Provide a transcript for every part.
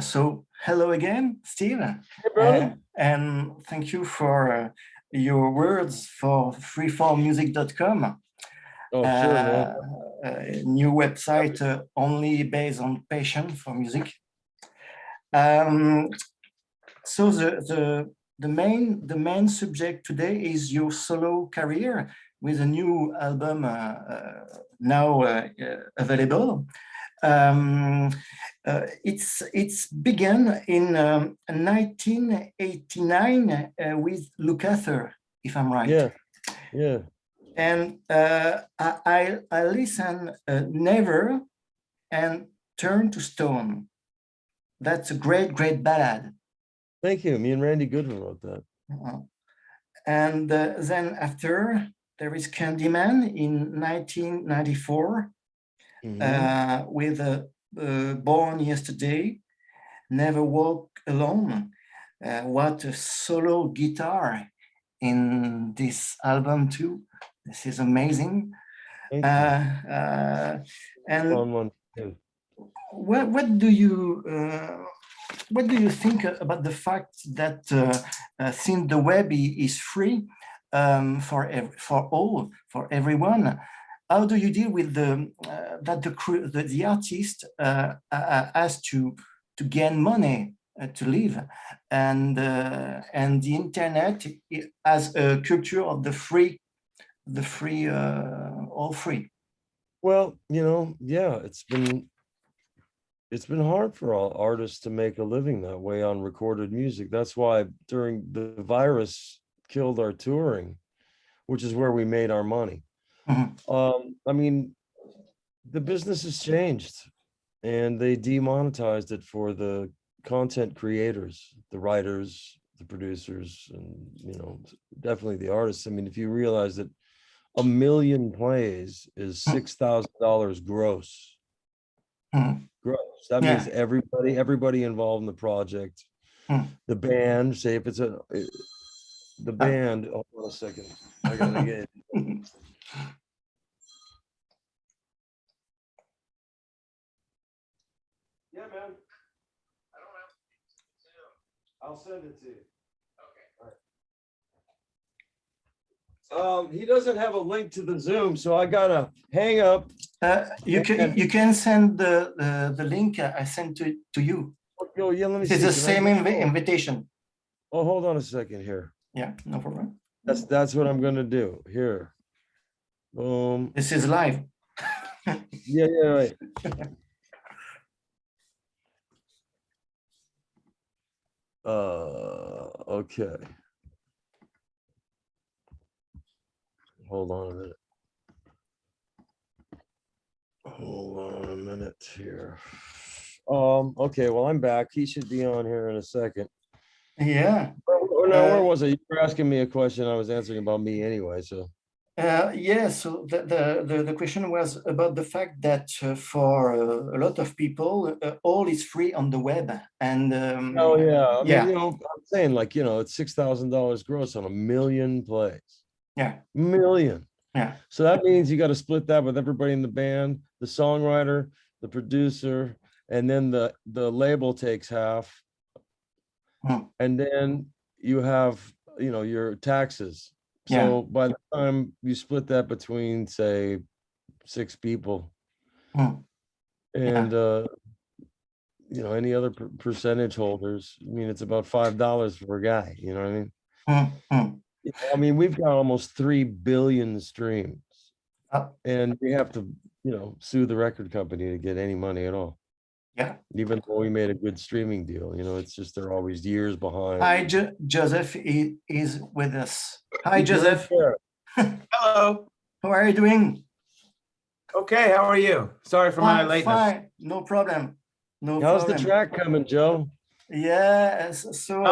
So hello again, Steve, Hey, brother. and thank you for your words for freeformmusic.com, Oh, sure, man. a new website only based on passion for music. Um, so the main subject today is your solo career with a new album now available. It's began in 1989 with Lukather, if I'm right. Yeah. And I listen Never and Turn to Stone. That's a great ballad. Thank you. Me and Randy Goodman wrote that. And then after there is Candyman in 1994 with Born Yesterday, Never Walk Alone. What a solo guitar in this album too. This is amazing. Thank you. And Fun one too. what do you think about the fact that since the web is free for everyone, how do you deal with that the artist has to gain money to live, and the internet as a culture of the free all free? Well, yeah, it's been hard for all artists to make a living that way on recorded music. That's why during the virus killed our touring, which is where we made our money. I mean, the business has changed and they demonetized it for the content creators, the writers, the producers, and definitely the artists. I mean, if you realize that 1 million plays is $6,000 gross. Gross. That means everybody involved in the project, the band, say if it's the band. Hold on a second. I gotta get it. Yeah, man. I don't have Zoom. I'll send it to you. Okay. All right. He doesn't have a link to the Zoom, so I gotta hang up. You can send the link I sent to you. Oh, yeah, let me see. It's the same invitation. Oh, hold on a second here. Yeah, no problem. That's what I'm gonna do here. Boom. This is live. Yeah, right. Okay. Hold on a minute. Hold on a minute here. Okay, well, I'm back. He should be on here in a second. Yeah. Where was I? You were asking me a question. I was answering about me anyway, so. Yeah, so the question was about the fact that for a lot of people, all is free on the web. And oh, yeah. I mean, I'm saying like, it's $6,000 gross on 1 million plays. Yeah. Million. Yeah. So that means you got to split that with everybody in the band, the songwriter, the producer, and then the label takes half. And then you have, your taxes. So by the time you split that between, say, 6 people, and any other percentage holders, I mean, it's about $5 for a guy. You know what I mean? I mean, we've got almost 3 billion streams, and we have to, sue the record company to get any money at all. Yeah. Even though we made a good streaming deal, it's just they're always years behind. Hi, Joseph is with us. Hi, Joseph. Hello. How are you doing? Okay, how are you? Sorry for my lateness. Fine, no problem. How's the track coming, Joe? Yeah, so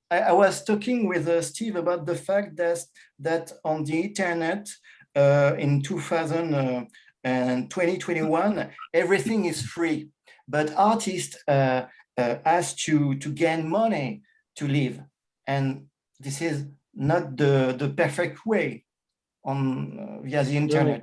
I was talking with Steve about the fact that on the internet in 2000 and 2021, everything is free, but artists has to gain money to live, and this is not the perfect way on via the internet.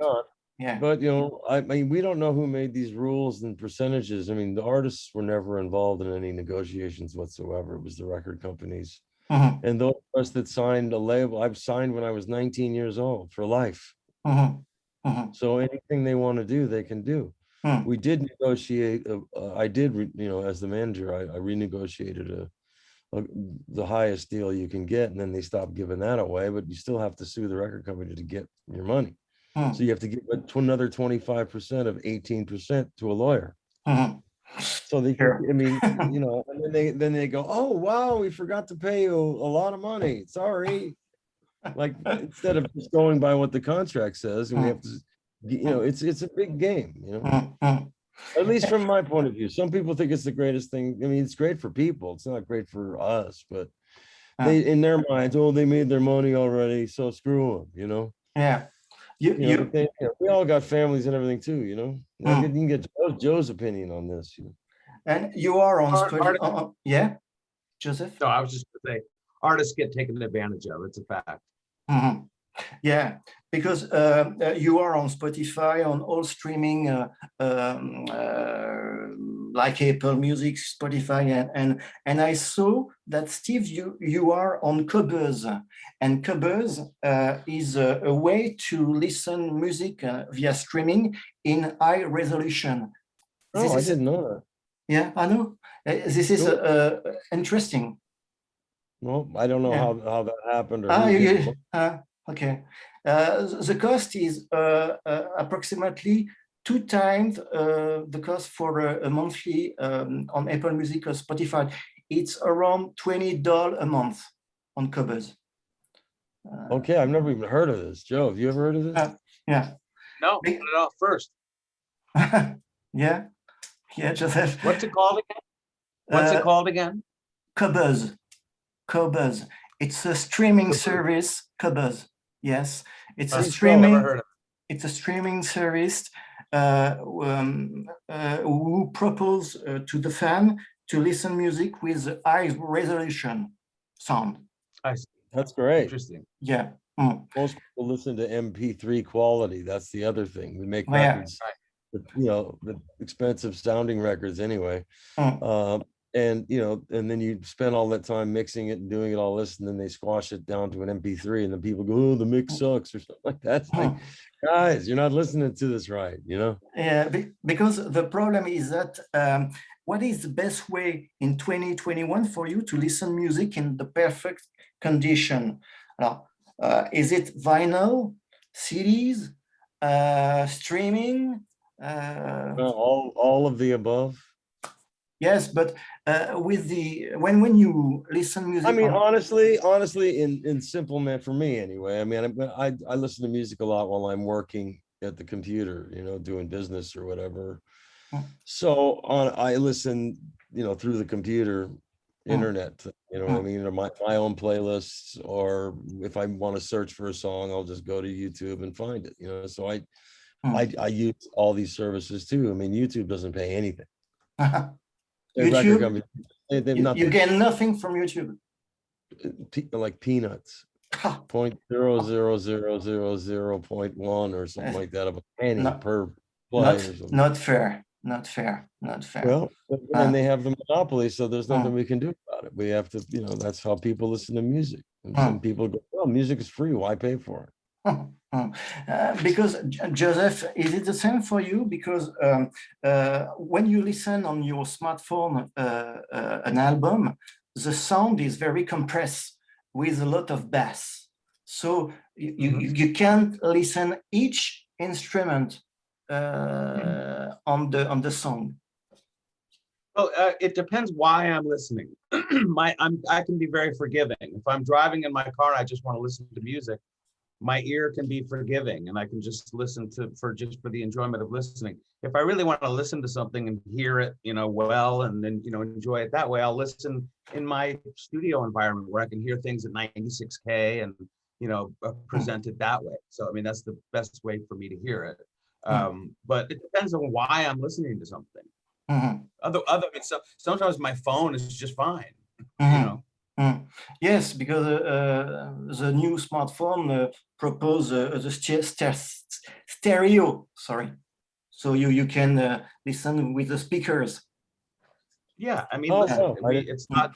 Yeah. But you know, I mean, we don't know who made these rules and percentages. I mean, the artists were never involved in any negotiations whatsoever. It was the record companies. Mhm, And those of us that signed a label, I've signed when I was 19 years old for life. mhm, mhm, So anything they want to do, they can do. mhm, We did negotiate. I did, you know, as the manager, I renegotiated the highest deal you can get, and then they stopped giving that away. But you still have to sue the record company to get your money. So mhm, you have to give another 25% of 18% to a lawyer. mhm. So they, Sure. I mean, you know, and then they go, oh wow, we forgot to pay you a lot of money. Sorry. Like instead of just going by what the contract says, and we have to, you know, it's a big game, you know. Mhm, mhm. At least from my point of view. Some people think it's the greatest thing. I mean, it's great for people. It's not great for us, but Uh, they, in their minds, oh, they made their money already, so screw them, you know. yeah. You You know, but you they, you know, we all got families and everything too, you know. You mm. can get Joe's opinion on this. You know? And you are on Spotify. Artists, Yeah, Joseph. no, I was just gonna say, artists get taken advantage of. It's a fact. Mhm. Yeah, because you are on Spotify, on all streaming, like Apple Music, Spotify, and I saw that Steve, you are on Cobuzz, and Cobuzz is a way to listen music via streaming in high resolution. Oh, This I is didn't know that. yeah, I know. This is Cool. interesting. Well, I don't know Yeah. how that happened or Ah, who's getting. okay. The cost is approximately 2 times the cost for a monthly on Apple Music or Spotify. It's around $20 a month on Cobuzz. Okay, I've never even heard of this. Joe, have you ever heard of this? Yeah. No, put it off first. Yeah, yeah, Joseph. What's it called again? What's it called again? Cobuzz. Cobuzz. It's a streaming service. Cobuzz. Yes, it's a Never streaming. heard of It's a streaming service who propose to the fan to listen music with high resolution sound. I see. That's great. Interesting. Yeah. Most people listen to MP3 quality. That's the other thing. We make Oh, yeah. records, you know, the expensive sounding records anyway. Mm. And you know, and then you spend all that time mixing it and doing it all this, and then they squash it down to an MP3, and then people go, "Oh, the mix sucks" or something like that. It's like, guys, you're not listening to this right, you know? Yeah, because the problem is that what is the best way in 2021 for you to listen music in the perfect condition? Is it vinyl, CDs, streaming? All of the above. Yes, but with the when you listen music, I mean, honestly, in simple man for me anyway. I mean, I listen to music a lot while I'm working at the computer, you know, doing business or whatever. So I listen, you know, through the computer, internet, you know what I mean, or my own playlists, or if I want to search for a song, I'll just go to YouTube and find it, you know. So I use all these services too. I mean, YouTube doesn't pay anything. Record YouTube, company, they've you nothing. get nothing from YouTube. Like peanuts. 0.00000.1 or something like that of a penny per play or something. Not fair. Not fair. Not fair. Well, and they have the monopoly, so there's nothing we can do about it. We have to, you know, that's how people listen to music. And some people go, well, music is free. Why pay for it? Because Joseph, is it the same for you? Because when you listen on your smartphone an album, the sound is very compressed with a lot of bass. So you can't listen each instrument on the song. Well, it depends why I'm listening. I can be very forgiving. If I'm driving in my car and I just want to listen to music, my ear can be forgiving, and I can just listen for the enjoyment of listening. If I really want to listen to something and hear it, you know, well, and then, you know, enjoy it that way, I'll listen in my studio environment where I can hear things at 96K and, you know, present it that way. So, I mean, that's the best way for me to hear it. But it depends on why I'm listening to something. Sometimes my phone is just fine, you know. Yes, because the new smartphone propose the stereo. Sorry, so you can listen with the speakers. Yeah, I mean, Oh, listen, no, it's not,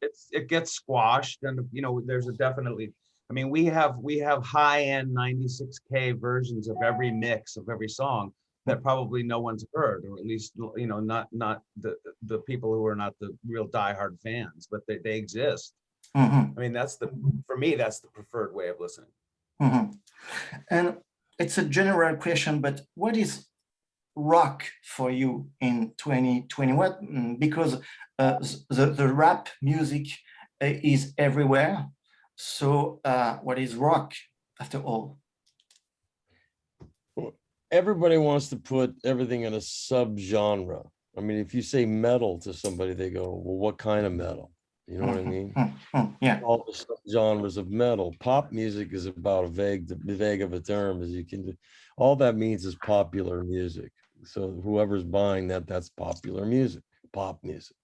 it gets squashed, and there's a definitely, I mean, we have high-end 96K versions of every mix of every song that probably no one's heard, or at least not the people who are not the real diehard fans, but they exist. I mean, for me, that's the preferred way of listening. And it's a general question, but what is rock for you in 2020? What, because the rap music is everywhere. So what is rock after all? Everybody wants to put everything in a subgenre. I mean, if you say metal to somebody, they go, well, what kind of metal? You know what I mean? Yeah. All the genres of metal. Pop music is about vague of a term as you can. All that means is popular music. So whoever's buying that, that's popular music, pop music.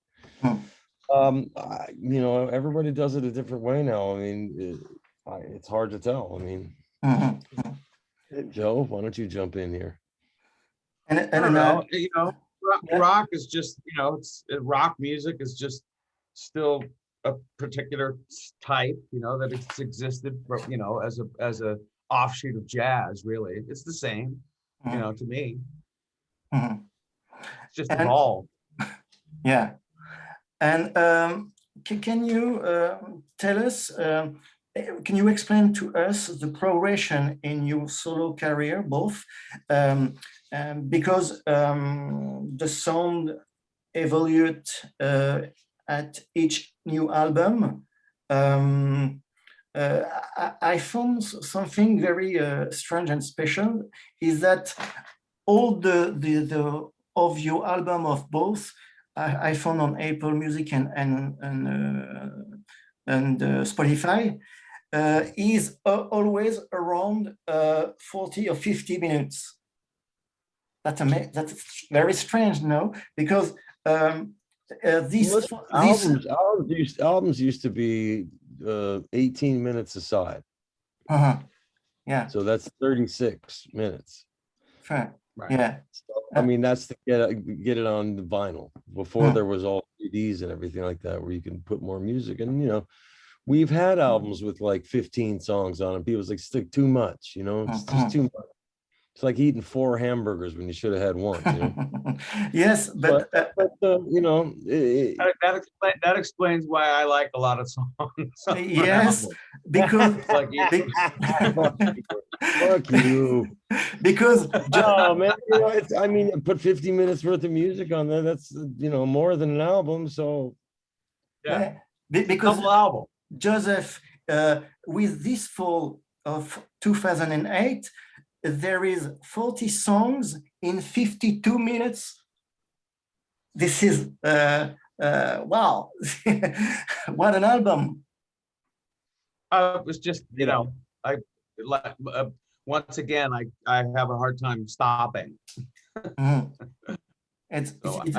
Everybody does it a different way now. I mean, it's hard to tell. I mean, Joe, why don't you jump in here? And I don't know. Rock is just, rock music is just still a particular type, that it's existed, as a offshoot of jazz. Really, it's the same, to me. It's just evolved. Yeah. And can you tell us? Can you explain to us the progression in your solo career, both? Because the sound evolved at each new album. I found something very strange and special, is that all the of your album of both I found on Apple Music and Spotify is always around 40 or 50 minutes. That's very strange, no? Because these albums used to be 18 minutes aside. Yeah. So that's 36 minutes. Fair. Right. Yeah. So, I mean, that's to get it on the vinyl. Before there was all CDs and everything like that, where you can put more music. And we've had albums with like 15 songs on them. People's like, stick too much. It's just too much. It's like eating 4 hamburgers when you should have had one. Yes, but that explains why I like a lot of songs. Yes, because fuck you. Because no, man, I mean, put 50 minutes worth of music on there. That's more than an album. So yeah, because double album. Joseph, with this fall of 2008, there is 40 songs in 52 minutes. This is wow. What an album. It was just, once again, I have a hard time stopping. I just want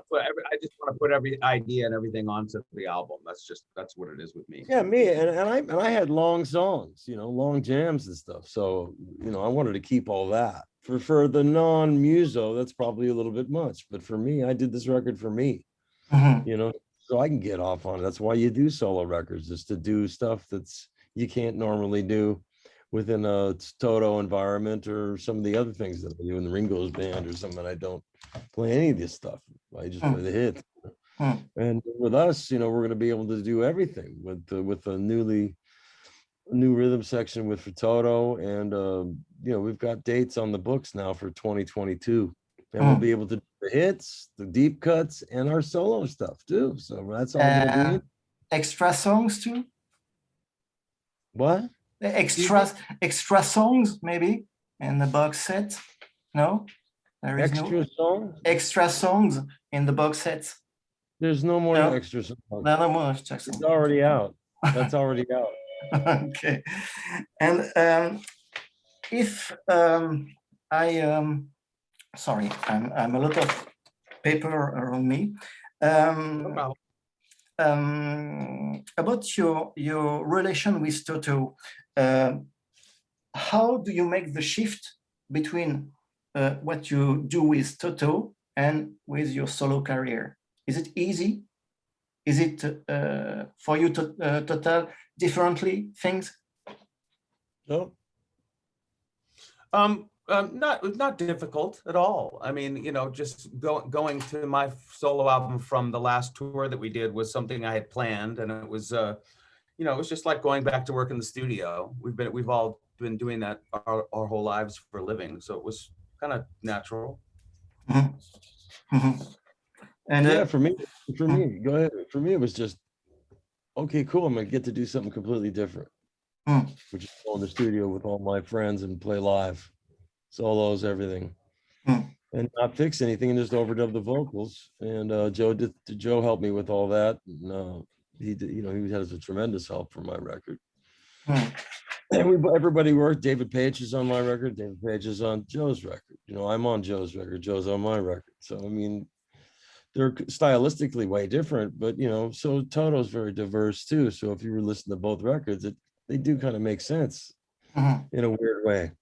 to put every idea and everything onto the album. That's what it is with me. Yeah, me and I had long songs, long jams and stuff. So I wanted to keep all that. For the non-muso, that's probably a little bit much. But for me, I did this record for me, so I can get off on it. That's why you do solo records, is to do stuff that's you can't normally do within a Toto environment or some of the other things that I do in the Ringo's band or something. I don't play any of this stuff. I just play the hits. And with us, we're going to be able to do everything with a new rhythm section for Toto, and we've got dates on the books now for 2022, and we'll be able to do the hits, the deep cuts, and our solo stuff too. So that's all going to be extra songs too. What? Extra songs maybe in the box set? No, there is extra songs in the box set. There's no more extra songs. No more extra songs. It's already out. That's already out. Okay, and if sorry, I'm a lot of paper around me. about your relation with Toto, how do you make the shift between what you do with Toto and with your solo career? Is it easy? Is it for you to total differently things? No. Not difficult at all. I mean, you know, just going to my solo album from the last tour that we did was something I had planned, and it was, you know, it was just like going back to work in the studio. We've all been doing that our whole lives for a living, so it was kind of natural. Mm-hmm. Mm-hmm. And yeah, for me, go ahead. For me, it was just, okay, cool. I'm gonna get to do something completely different, which is go in the studio with all my friends and play live, solos, everything, and not fix anything and just overdub the vocals. And Joe helped me with all that. And, he did, you know, he has a tremendous help for my record. And everybody worked. David Page is on my record. David Page is on Joe's record. You know, I'm on Joe's record. Joe's on my record. So I mean, they're stylistically way different, but you know, so Toto's very diverse too. So if you were listening to both records, they do kind of make sense in a weird way.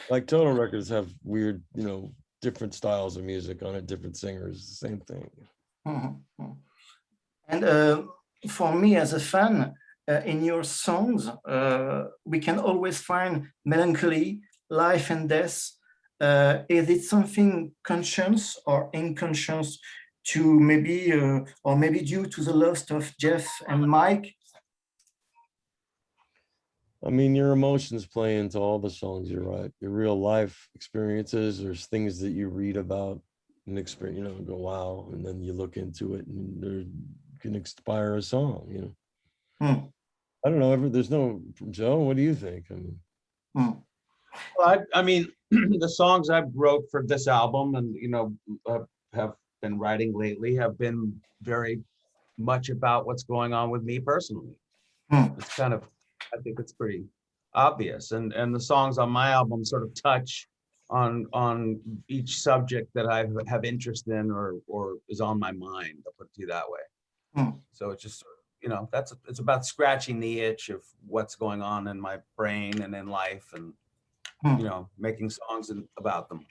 Like Toto records have weird, you know, different styles of music on it, different singers, same thing. And for me as a fan, in your songs, we can always find melancholy, life and death. Is it something conscious or unconscious to maybe, or maybe due to the loss of Jeff and Mike? I mean, your emotions play into all the songs, you're right. Your real life experiences, there's things that you read about and experience, you know, go, wow, and then you look into it and there can inspire a song, you know. I don't know, there's no, Joe, what do you think? I mean, well, I mean, the songs I wrote for this album and, you know, have been writing lately have been very much about what's going on with me personally. It's kind of, I think it's pretty obvious. And the songs on my album sort of touch on each subject that I have interest in or is on my mind, I'll put it to you that way. So it's just, you know, it's about scratching the itch of what's going on in my brain and in life and, you know, making songs about them.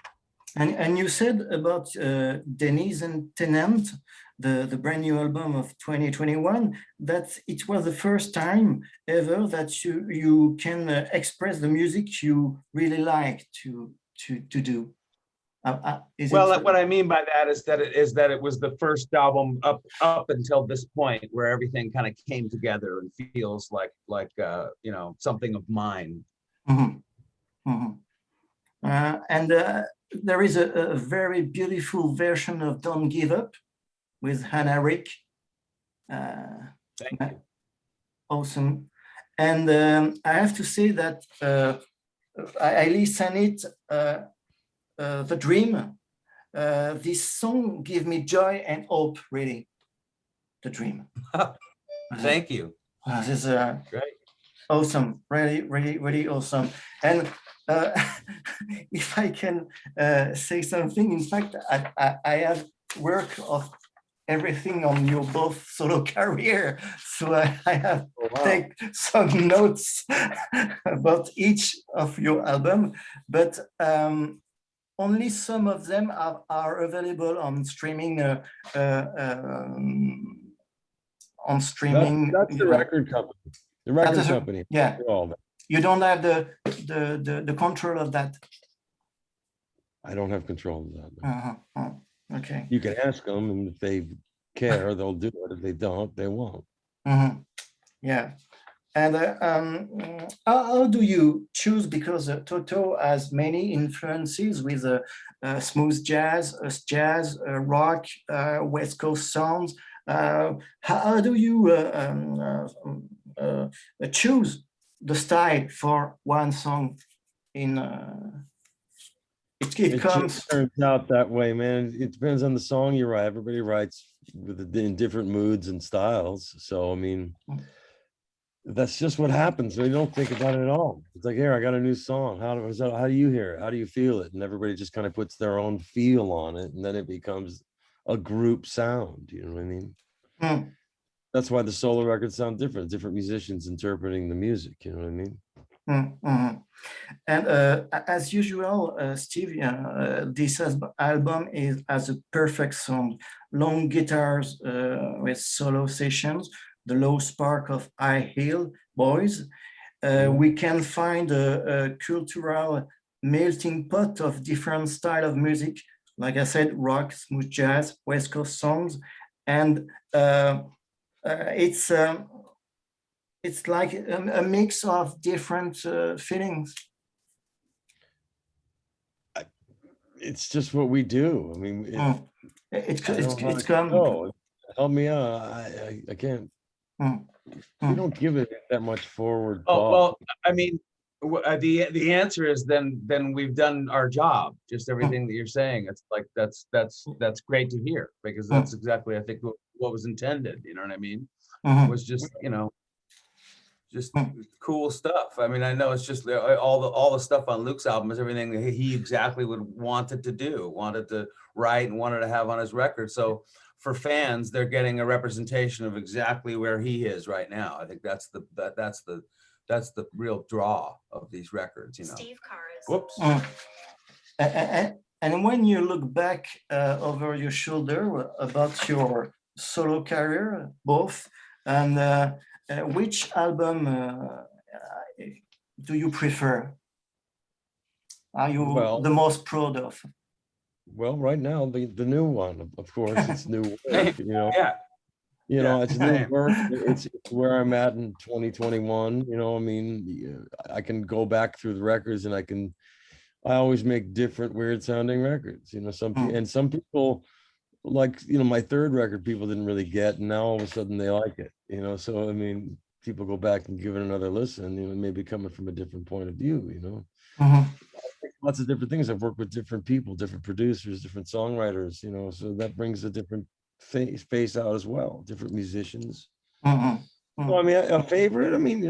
And you said about Denizen Tenant, the brand new album of 2021, that it was the first time ever that you can express the music you really like to do. Well, what I mean by that is that it was the first album up until this point where everything kind of came together and feels like you know, something of mine. And there is a very beautiful version of "Don't Give Up" with Hannah Rick. Thank you. Awesome. And I have to say that I listen it. The Dream, this song gives me joy and hope, really. The Dream. Thank you. This is great. Awesome, really, really, really awesome. And if I can say something, in fact, I have work of everything on your both solo career. So I have take some notes about each of your album, but only some of them are available on streaming. On streaming. That's the record company. The record company. Yeah. You don't have the control of that. I don't have control of that. No. Okay. You can ask them, and if they care, they'll do it. If they don't, they won't. Yeah. And how do you choose? Because Toto has many influences with smooth jazz, rock, West Coast sounds. How do you choose the style for one song? It comes. Just turns out that way, man. It depends on the song you write. Everybody writes in different moods and styles. So I mean. That's just what happens. They don't think about it at all. It's like, here, I got a new song. How do you hear it? How do you feel it? And everybody just kind of puts their own feel on it, and then it becomes a group sound. You know what I mean? that's why the solo records sound different. Different musicians interpreting the music. You know what I mean? Mm-hmm. And as usual, Steve, this album has a perfect sound. Long guitars with solo sessions, the low spark of High Heel Boys. We can find a cultural melting pot of different style of music, like I said, rock, smooth jazz, West Coast songs, and it's like a mix of different feelings. It's just what we do. I mean, It's come. Help me out. I can't. We don't give it that much forward thought. Well, I mean, the answer is then we've done our job. Just everything that you're saying. It's like that's great to hear, because that's exactly, I think, what was intended. You know what I mean? It was just, just cool stuff. I mean, I know it's just all the stuff on Luke's album is everything that he exactly wanted to write and wanted to have on his record. So for fans, they're getting a representation of exactly where he is right now. I think that's the real draw of these records, Steve Carr's. Whoops. And when you look back over your shoulder about your solo career, both, and which album do you prefer? Are you the most proud of? Well, right now, the new one, of course, it's new work, Yeah. It's new work. It's where I'm at in 2021. I mean, I can go back through the records and I always make different weird sounding records, some people like, my third record, people didn't really get, and now all of a sudden they like it, so I mean, people go back and give it another listen, maybe coming from a different point of view, lots of different things. I've worked with different people, different producers, different songwriters, so that brings a different face out as well, different musicians. So, I mean, a favorite, I mean,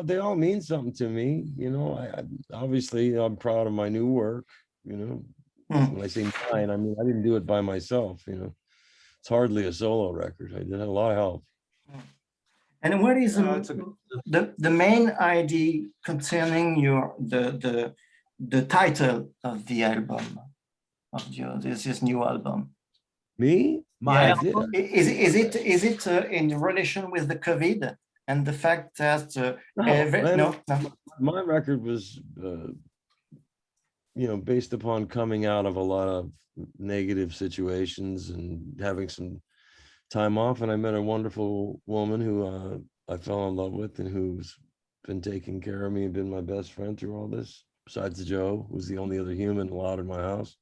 they all mean something to me, I obviously I'm proud of my new work, when I say mine, I mean, I didn't do it by myself, it's hardly a solo record. I did have a lot of help. And what is the main idea concerning the title of the album, of this new album? Me? My album? Is it in relation with the COVID and the fact that my record was based upon coming out of a lot of negative situations and having some time off, and I met a wonderful woman who I fell in love with and who's been taking care of me and been my best friend through all this, besides Joe, who's the only other human allowed in my house.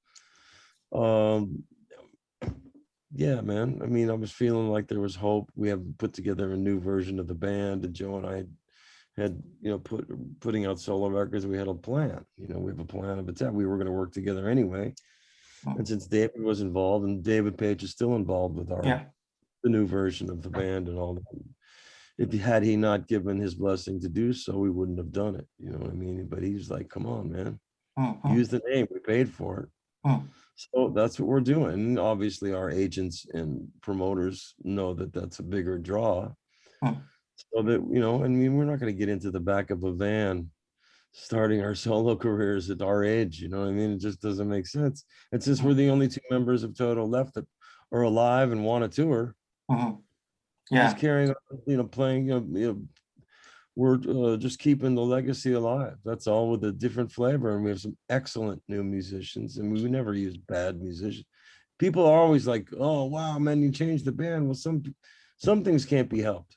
Yeah, man, I mean, I was feeling like there was hope. We have put together a new version of the band, and Joe and I had putting out solo records. We had a plan, we have a plan of attack. We were going to work together anyway, and since David was involved, and David Page is still involved with the new version of the band and all that, had he not given his blessing to do so, we wouldn't have done it, you know what I mean? But he's like, come on, man, use the name, we paid for it. So that's what we're doing. And obviously our agents and promoters know that that's a bigger draw. So that, I mean, we're not going to get into the back of a van starting our solo careers at our age, you know what I mean? It just doesn't make sense. It's just we're the only two members of Toto left that are alive and want to tour. Just carrying on, playing, we're just keeping the legacy alive. That's all, with a different flavor. And we have some excellent new musicians, and we would never use bad musicians. People are always like, oh, wow, man, you changed the band. Well, some things can't be helped.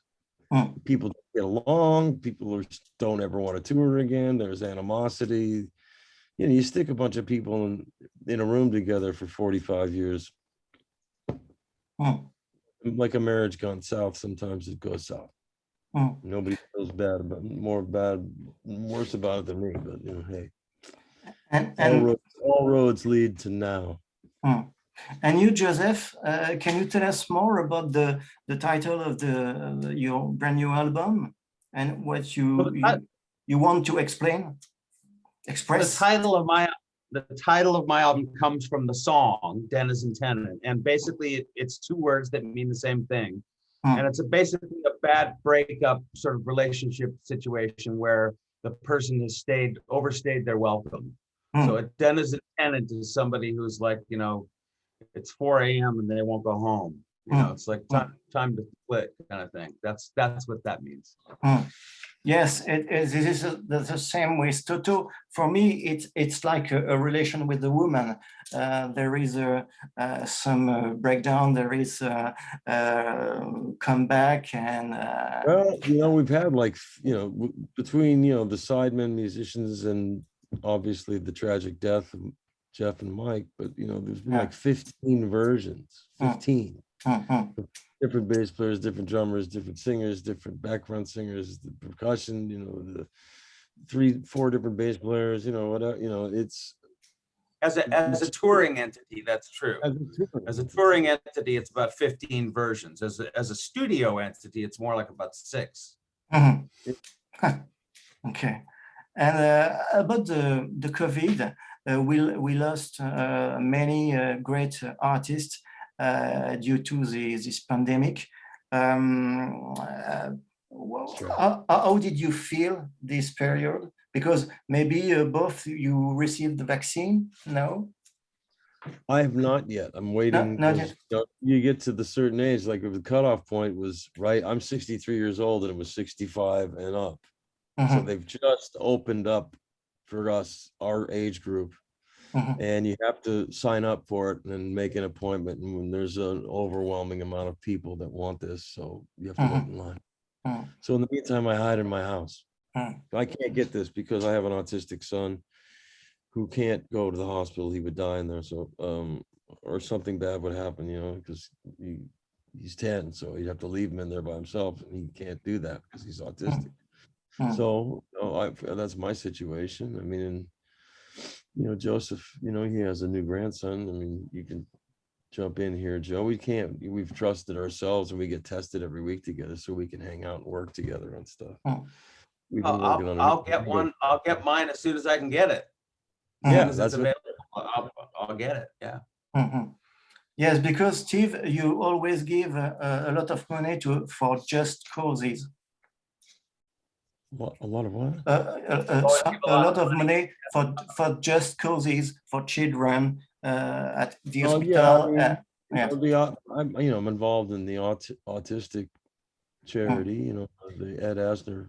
People don't get along. People don't ever want to tour again. There's animosity. You stick a bunch of people in a room together for 45 years. Like a marriage gone south, sometimes it goes south. Nobody feels worse about it than me, but hey. And all roads lead to now. And you, Joseph, can you tell us more about the title of your brand new album and what you want to express? The title of my album comes from the song Denizen Tenant, and basically it's two words that mean the same thing. And it's basically a bad breakup sort of relationship situation where the person has overstayed their welcome. So a Denizen Tenant is somebody who's like, it's 4 a.m. and they won't go home. It's like time to split kind of thing. That's what that means. Yes, this is the same with Toto. For me, it's like a relation with the woman. There is some breakdown. There is comeback, and well, we've had like between the sidemen musicians and obviously the tragic death of Jeff and Mike, but there's been like 15 versions, 15. Different bass players, different drummers, different singers, different background singers, the percussion, the 3-4 different bass players, whatever, it's as a touring entity, that's true. As a touring entity, it's about 15 versions. As a studio entity, it's more like about 6. Okay. And about the COVID, we lost many great artists due to this pandemic. How did you feel this period? Because maybe both you received the vaccine? No? I have not yet. I'm waiting. Not yet. You get to the certain age, like if the cutoff point was right. I'm 63 years old and it was 65 and up. So they've just opened up for us, our age group. And you have to sign up for it and make an appointment. And when there's an overwhelming amount of people that want this, so you have to wait in line. So in the meantime, I hide in my house. I can't get this because I have an autistic son who can't go to the hospital. He would die in there. So, or something bad would happen, because he's 10. So you'd have to leave him in there by himself. And he can't do that because he's autistic. So that's my situation. I mean, Joseph, he has a new grandson. I mean, you can jump in here, Joe. We've trusted ourselves and we get tested every week together so we can hang out and work together on stuff. We've been working on it. I'll get one. I'll get mine as soon as I can get it. Yeah, as it's available. I'll get it. Yeah. Yes, because Steve, you always give a lot of money for just causes. A lot of what? A lot of money for just causes for children at the hospital. I'm involved in the autistic charity. The Ed Asner.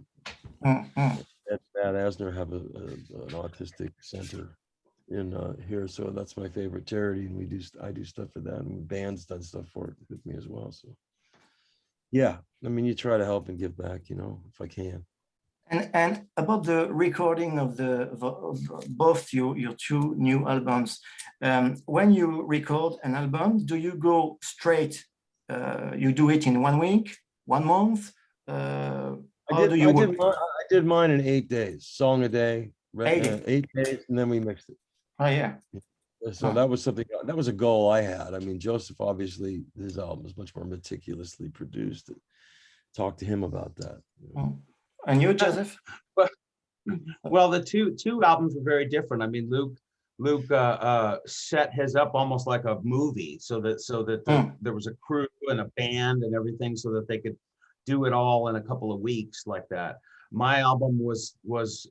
Ed Asner have an autistic center in here, so that's my favorite charity, and I do stuff for that, and band's done stuff for it with me as well. So yeah, I mean, you try to help and give back, if I can. And about the recording of both your 2 new albums, when you record an album, do you go straight? You do it in 1 week, 1 month? I did mine in 8 days, song a day, 8 days, and then we mixed it. Oh yeah. So that was something. That was a goal I had. I mean, Joseph, obviously, his album is much more meticulously produced. Talk to him about that. And you, Joseph? Well, the two albums were very different. I mean, Luke set his up almost like a movie, so that there was a crew and a band and everything, so that they could do it all in a couple of weeks like that. My album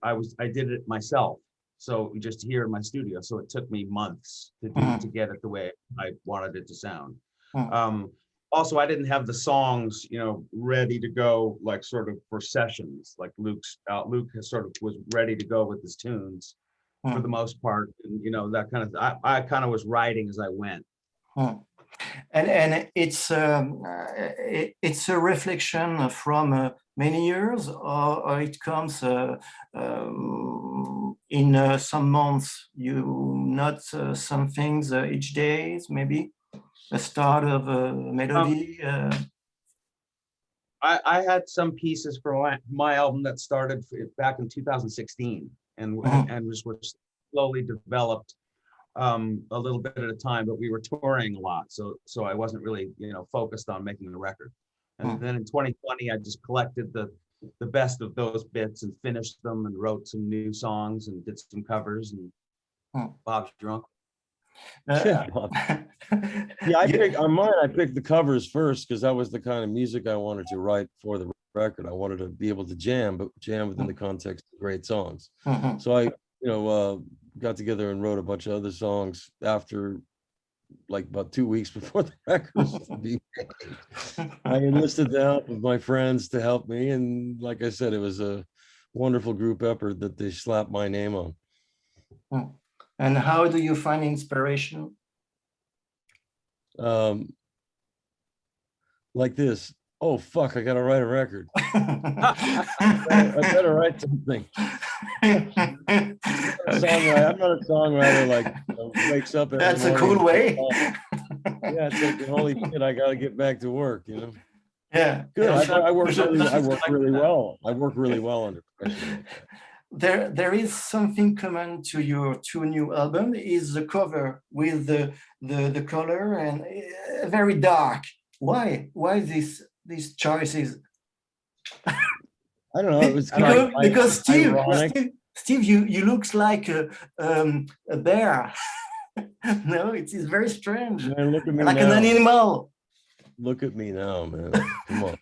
I did it myself, so just here in my studio. So it took me months to get it the way I wanted it to sound. Also, I didn't have the songs, ready to go, like sort of for sessions. Like Luke was ready to go with his tunes for the most part, and that kind of. I kind of was writing as I went. And it's a reflection from many years, or it comes in some months. You note some things each day, maybe. The start of a melody. I had some pieces for my album that started back in 2016 and was slowly developed a little bit at a time, but we were touring a lot, so I wasn't really focused on making the record. And then in 2020 I just collected the best of those bits and finished them and wrote some new songs and did some covers, and Bob's your uncle. Bob. Yeah, on mine, I picked the covers first because that was the kind of music I wanted to write for the record. I wanted to be able to jam, but jam within the context of great songs. So I, got together and wrote a bunch of other songs after, like, about 2 weeks before the record was to be made. I enlisted the help of my friends to help me, and like I said, it was a wonderful group effort that they slapped my name on. And how do you find inspiration? Like this. Oh fuck! I gotta write a record. I better write something. I'm not a songwriter like wakes up. That's a cool way. Yeah, it's like, holy shit! I gotta get back to work. Yeah. Good. I work really well. I work really well under pressure. There is something common to your two new albums, is the cover with the color and very dark. Why these choices? I don't know. It was because Steve, you look like a bear. No, it is very strange. Man, look at me like now. An animal. Look at me now, man. Come on.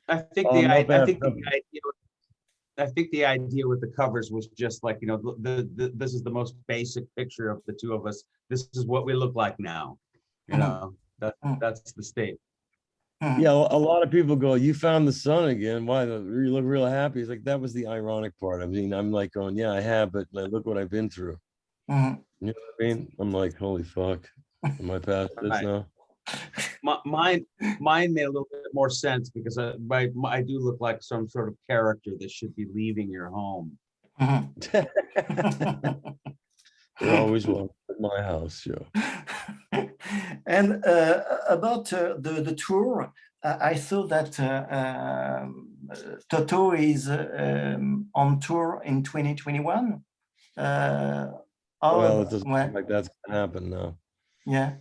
I think the idea with the covers was just like, this is the most basic picture of the two of us. This is what we look like now. That's the state. Yeah, a lot of people go, "You found the sun again. Why? You look real happy." It's like, that was the ironic part. I mean, I'm like going, "Yeah, I have, but look what I've been through." You know what I mean? I'm like, holy fuck. Am I past this now? Mine made a little bit more sense because I do look like some sort of character that should be leaving your home. You're always welcome at my house, Joe. And about the tour, I saw that Toto is on tour in 2021. Well, it doesn't look like that's gonna happen now. Yeah,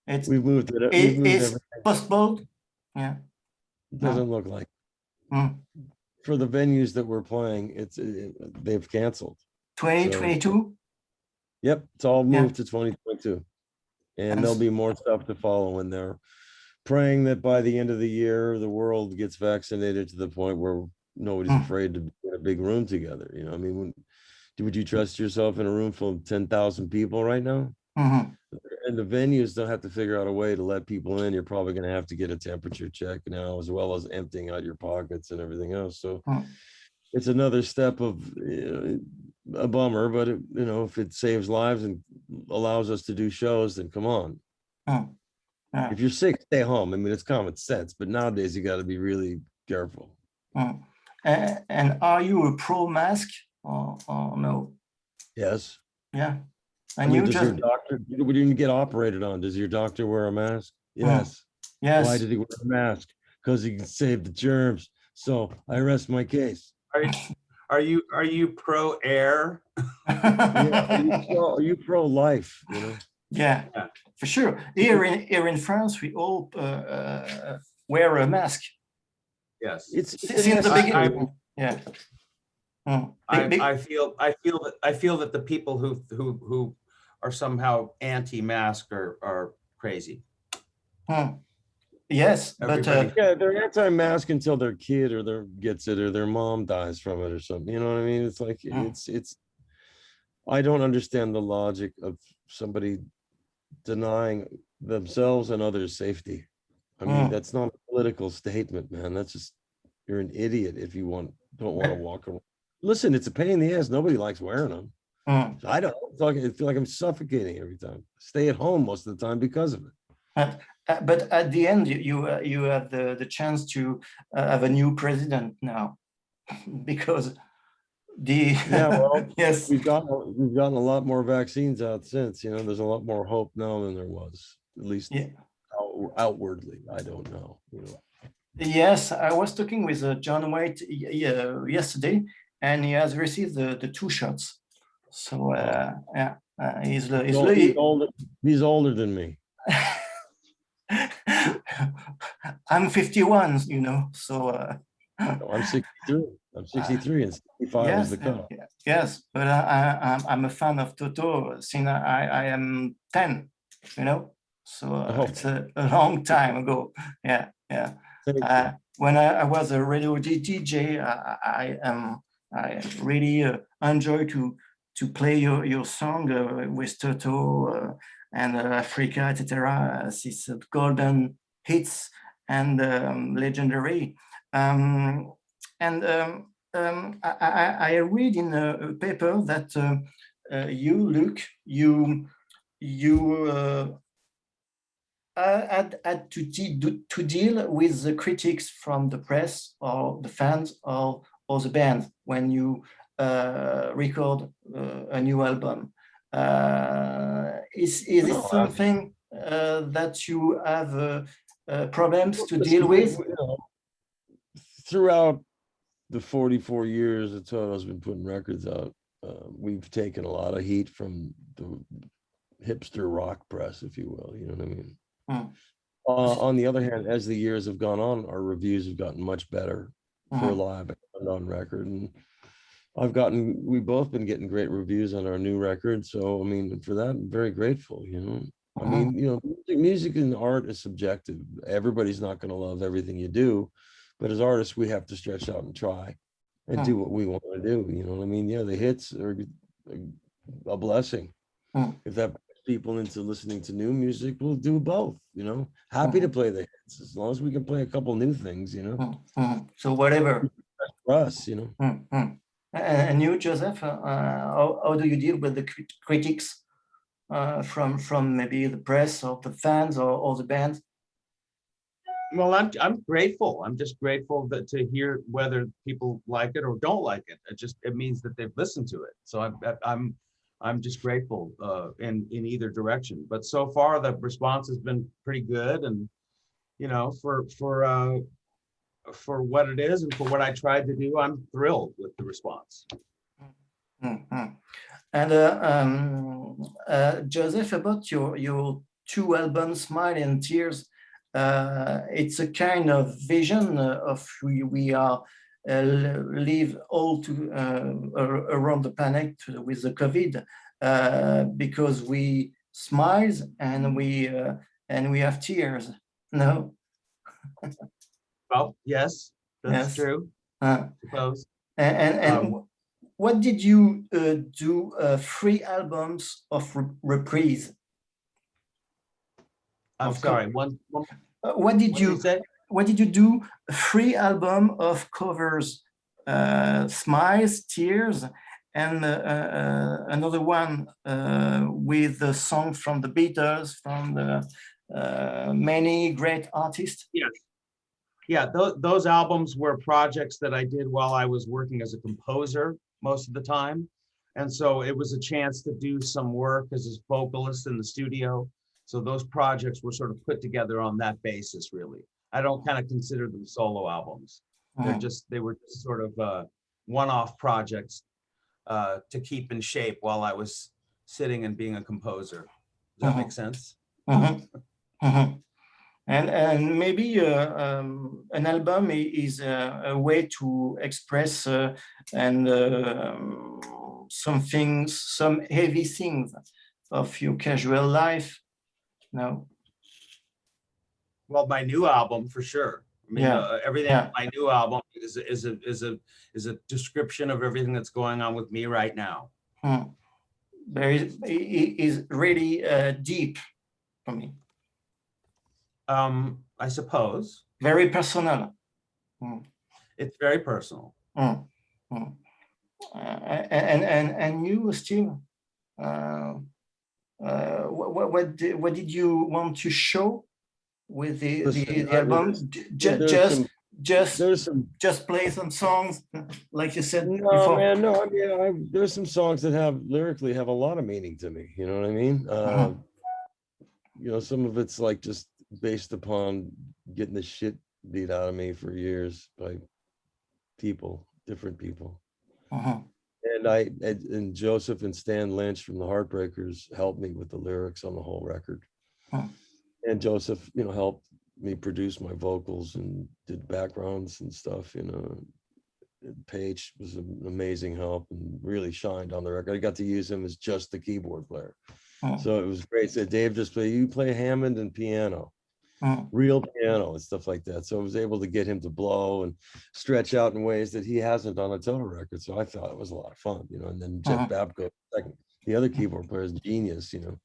we've moved it. It's postponed. Yeah, it doesn't look like. For the venues that we're playing, they've canceled. 2022. So, yep, it's all moved to 2022, and there'll be more stuff to follow. And they're praying that by the end of the year, the world gets vaccinated to the point where nobody's afraid to be in a big room together. I mean, would you trust yourself in a room full of 10,000 people right now? And the venues don't have to figure out a way to let people in. You're probably going to have to get a temperature check now, as well as emptying out your pockets and everything else. So it's another step of a bummer, but if it saves lives and allows us to do shows, then come on. If you're sick, stay home. I mean, it's common sense, but nowadays you got to be really careful. And are you a pro mask or no? Yes. Yeah. And does your doctor, when you get operated on, does your doctor wear a mask? Yes. Yes. Why did he wear a mask? Because he can save the germs. So I rest my case. Are you pro air? Are you pro life? Yeah, for sure. Here in France, we all wear a mask. Yes. It's in the beginning. Yeah. I feel that the people who are somehow anti-mask are crazy. Yes, but they're anti-mask until their kid gets it, or their mom dies from it, or something. You know what I mean? It's like it's. I don't understand the logic of somebody denying themselves and others safety. I mean, that's not a political statement, man. That's just, you're an idiot if you don't want to walk around. Listen, it's a pain in the ass. Nobody likes wearing them. I don't. I feel like I'm suffocating every time. Stay at home most of the time because of it. But at the end, you have the chance to have a new president now, because yes, we've gotten a lot more vaccines out since. There's a lot more hope now than there was, at least outwardly. I don't know. Yes, I was talking with John White yesterday, and he has received the 2 shots. So he's older than me. I'm 51, so I'm 63. I'm 63, and 65 is the cutoff. Yes, but I'm a fan of Toto since I am 10, you know, so it's a long time ago. Yeah, yeah. When I was a radio DJ, I really enjoy to play your song with Toto and Africa, etc. It's golden hits and legendary. And I read in a paper that you, Luke, you had to deal with the critics from the press or the fans or the band when you record a new album. Is it something that you have problems to deal with? Throughout the 44 years that Toto's been putting records out, we've taken a lot of heat from the hipster rock press, if you will. You know what I mean? On the other hand, as the years have gone on, our reviews have gotten much better for live and on record. And we've both been getting great reviews on our new record. So, I mean, for that, I'm very grateful, you know. I mean, you know, music and art is subjective. Everybody's not going to love everything you do. But as artists, we have to stretch out and try and do what we want to do. You know what I mean? Yeah, the hits are a blessing. If that puts people into listening to new music, we'll do both, you know. Happy to play the hits as long as we can play a couple new things, you know. So whatever. For us, you know. And you, Joseph, how do you deal with the critics from maybe the press or the fans or the band? Well, I'm grateful. I'm just grateful to hear whether people like it or don't like it. It means that they've listened to it. So I'm just grateful in either direction. But so far the response has been pretty good, and you know, for what it is and for what I tried to do, I'm thrilled with the response. And Joseph, about your two albums, Smile and Tears. It's a kind of vision of who we are live all to around the planet with the COVID, because we smiles and we have tears. No. Well, yes, that's true. I suppose. And what did you do? 3 albums of reprise. I'm sorry. What did you do? 3 albums of covers, Smiles, Tears, and another one with the songs from the Beatles, from the many great artists. Yes. Yeah, those albums were projects that I did while I was working as a composer most of the time. And so it was a chance to do some work as a vocalist in the studio. So those projects were sort of put together on that basis, really. I don't kind of consider them solo albums. They were just sort of one-off projects to keep in shape while I was sitting and being a composer. Does that make sense? And maybe an album is a way to express and some heavy things of your casual life. No. Well, my new album for sure. I mean, everything on my new album is a description of everything that's going on with me right now. Is really deep for me. I suppose. Very personal. It's very personal. And you, Steve, what did you want to show with the album? Just play some songs, like you said before. Man, no. I mean, there's some songs that lyrically have a lot of meaning to me. You know what I mean? You know, some of it's like just based upon getting the shit beat out of me for years by different people. And Joseph and Stan Lynch from the Heartbreakers helped me with the lyrics on the whole record. And Joseph, you know, helped me produce my vocals and did backgrounds and stuff, you know. Page was an amazing help and really shined on the record. I got to use him as just the keyboard player. So it was great. So Dave just you play Hammond and piano, real piano and stuff like that. So I was able to get him to blow and stretch out in ways that he hasn't on a Toto record. So I thought it was a lot of fun, you know. And then Jeff Babco, the other keyboard player, is genius, you know.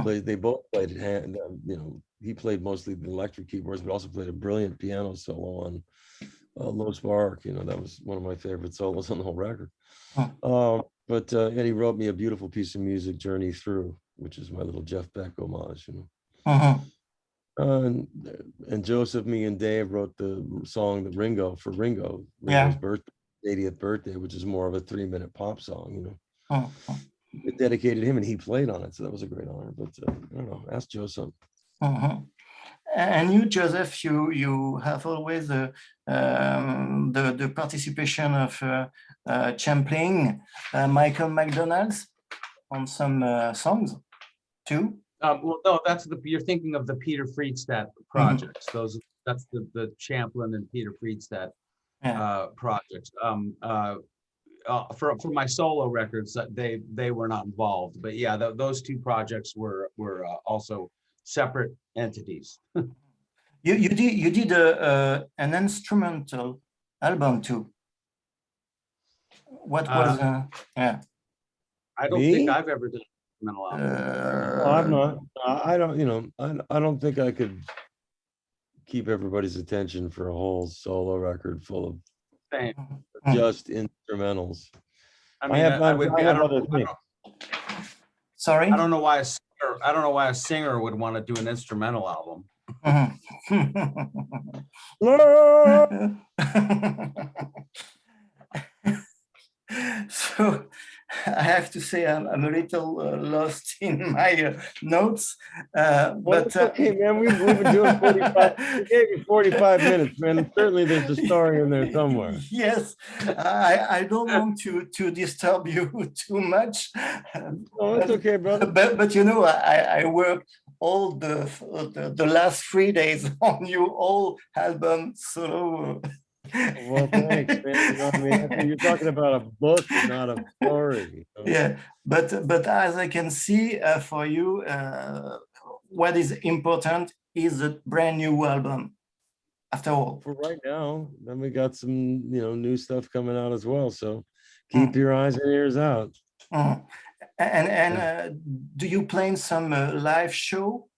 They both played at hand, you know. He played mostly the electric keyboards, but also played a brilliant piano solo on Low Spark. You know, that was one of my favorite solos on the whole record. And he wrote me a beautiful piece of music, Journey Through, which is my little Jeff Beck homage, you know. And Joseph, me and Dave wrote the song that Ringo's birthday, 80th birthday, which is more of a 3-minute pop song, you know. It dedicated him and he played on it, so that was a great honor. But I don't know, ask Joe something. And you, Joseph, you have always the participation of Champlain, Michael McDonald's on some songs too. Well, no, you're thinking of the Peter Friedstadt projects. That's the Champlain and Peter Friedstadt projects. For my solo records, they were not involved, but yeah, those two projects were also separate entities. You did an instrumental album too. What was I don't think I've ever done an instrumental album. I'm not. I don't. You know, I don't think I could keep everybody's attention for a whole solo record full of just instrumentals. I mean, Sorry. I don't know why a singer would want to do an instrumental album. So I have to say I'm a little lost in my notes. But okay, man, we've been doing 45. We gave you 45 minutes, man. Certainly, there's a story in there somewhere. Yes, I don't want to disturb you too much. Oh, it's okay, brother. But you know, I worked all the last 3 days on your whole album, so. Well, thanks, man. You know what I mean? You're talking about a book, not a story. So. Yeah, but as I can see for you, what is important is a brand new album. After all, for right now, then we got some new stuff coming out as well. So keep your eyes and ears out. And do you plan some live show,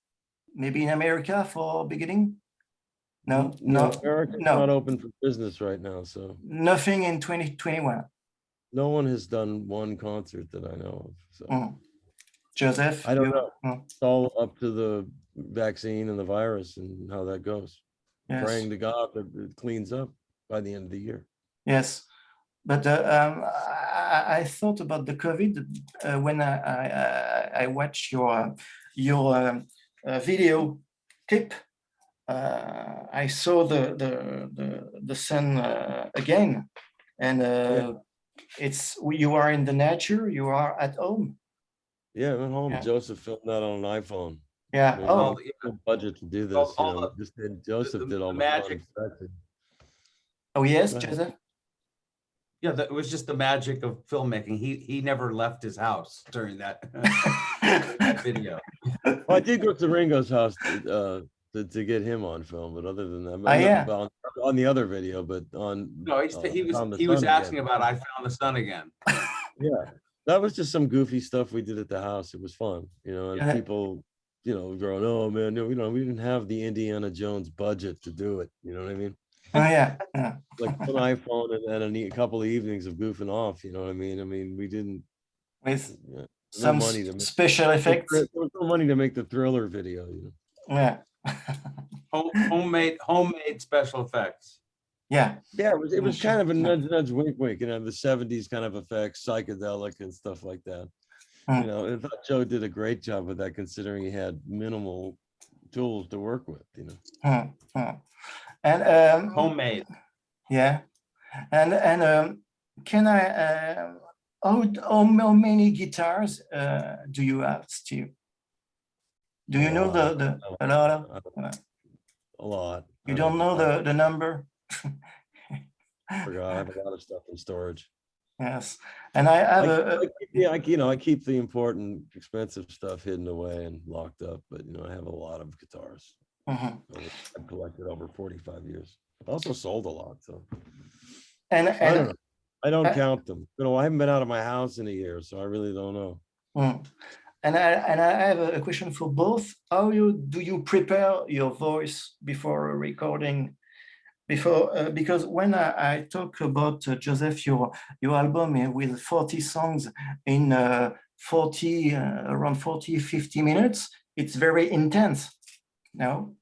maybe in America for beginning? No, America's not open for business right now, so nothing in 2021. No one has done one concert that I know of. So Joseph, I don't know. It's all up to the vaccine and the virus and how that goes. Yes. Praying to God that it cleans up by the end of the year. Yes, but I thought about the COVID when I watched your video clip. I saw the sun again, and it's you are in the nature. You are at home. Yeah, I'm at home. Yeah. Joseph filmed that on an iPhone. Yeah. No budget to do this. Joseph did all the magic. Oh yes, Joseph. Yeah, it was just the magic of filmmaking. He never left his house during that, that video. Well, I did go to Ringo's house to get him on film, but other than that, on the other video, but on he was asking about I Found the Sun Again. Yeah, that was just some goofy stuff we did at the house. It was fun, and people, going, oh man, no, we didn't have the Indiana Jones budget to do it. You know what I mean? Oh yeah. Like an iPhone and a couple of evenings of goofing off. You know what I mean? I mean, we didn't with some money to special effects. There was no money to make the Thriller video. Yeah. homemade special effects. Yeah. It was kind of a nudge, wink, the 70s kind of effects, psychedelic and stuff like that. I thought Joe did a great job with that, considering he had minimal tools to work with. And homemade. Yeah, and can I? How many guitars do you have, Steve? Do you know a lot of? A lot. You don't know the number? forgot. I have a lot of stuff in storage. Yes, and I have I keep the important, expensive stuff hidden away and locked up. But I have a lot of guitars. I've collected over 45 years. I also sold a lot, so I don't know. I don't count them. I haven't been out of my house in a year, so I really don't know. And I have a question for both. How do you prepare your voice before a recording? Because when I talk about Joseph, your album with 40 songs in around 40, 50 minutes, it's very intense. No?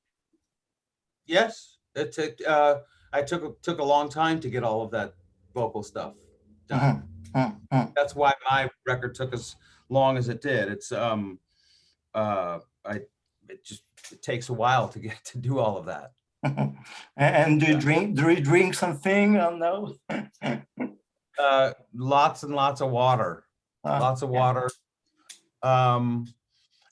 Yes, it took took a long time to get all of that vocal stuff done. That's why my record took as long as it did. It's it takes a while to do all of that. And do you drink something or no? Lots and lots of water. Lots of water.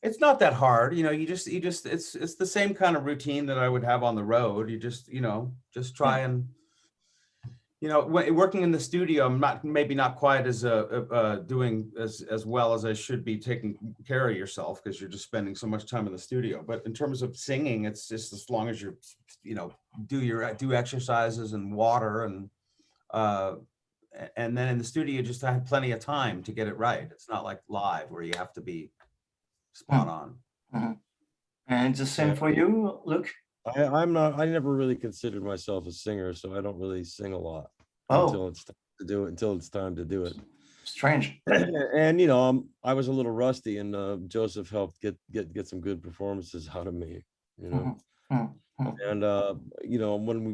It's not that hard, you just it's the same kind of routine that I would have on the road. You just try and working in the studio, I'm maybe not quite as doing as well as I should be, taking care of yourself, because you're just spending so much time in the studio. But in terms of singing, it's just as long as you're do exercises and water, and then in the studio you just have plenty of time to get it right. It's not like live where you have to be spot on. And it's the same for you, Luke? I never really considered myself a singer, so I don't really sing a lot until it's time to do it. Strange. And I was a little rusty, and Joseph helped get some good performances out of me. And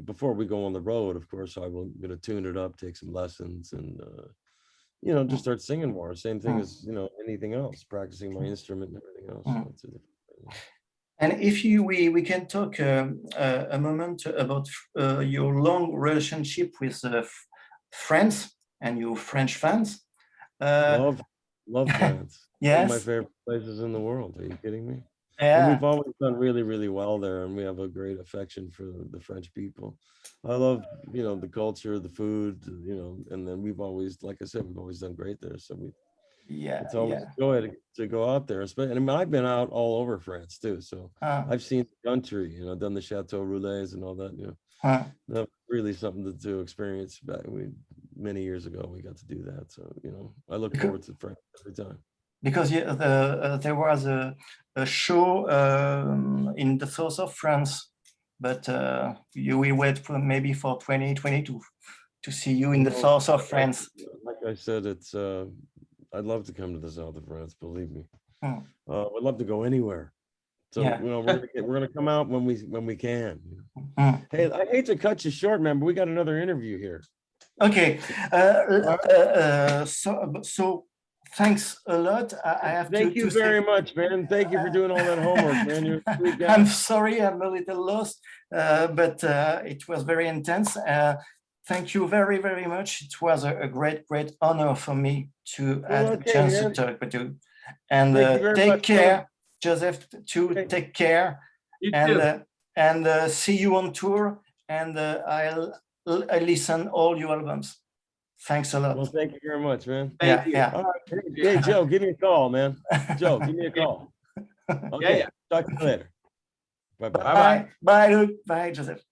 before we go on the road, of course, I'm going to tune it up, take some lessons, and just start singing more. Same thing as anything else, practicing my instrument and everything else. So it's a different thing. And if we can talk a moment about your long relationship with France and your French fans. Love France. Yes. One of my favorite places in the world. Are you kidding me? Yeah. And we've always done really, really well there, and we have a great affection for the French people. I love, the culture, the food, and then we've always, like I said, we've always done great there. So it's always a joy to go out there. And I've been out all over France too. So I've seen the country, done the Chateau Roulets and all that, That's really something to experience. Many years ago, we got to do that. So, I look forward to France every time. Because there was a show in the south of France, but you will wait for maybe for 2022 to see you in the south of France. Like I said, it's I'd love to come to the south of France. Believe me, I'd love to go anywhere. So we're gonna come out when we can. Hey, I hate to cut you short, man, but we got another interview here. Okay, so. Thanks a lot. I have Thank you very much, man. Thank you for doing all that homework, man. You're a sweet guy. I'm sorry, I'm a little lost, but it was very intense. Thank you very, very much. It was a great honor for me to have a chance to talk with you. And take care, Joseph, take care. You too. And see you on tour. And I'll listen all your albums. Thanks a lot. Well, thank you very much, man. Thank you. Yeah. All right. Hey, Joe, give me a call, man. Joe, give me a call. Okay. Yeah. Talk to you later. Bye-bye. Bye, Luke. Bye, Joseph.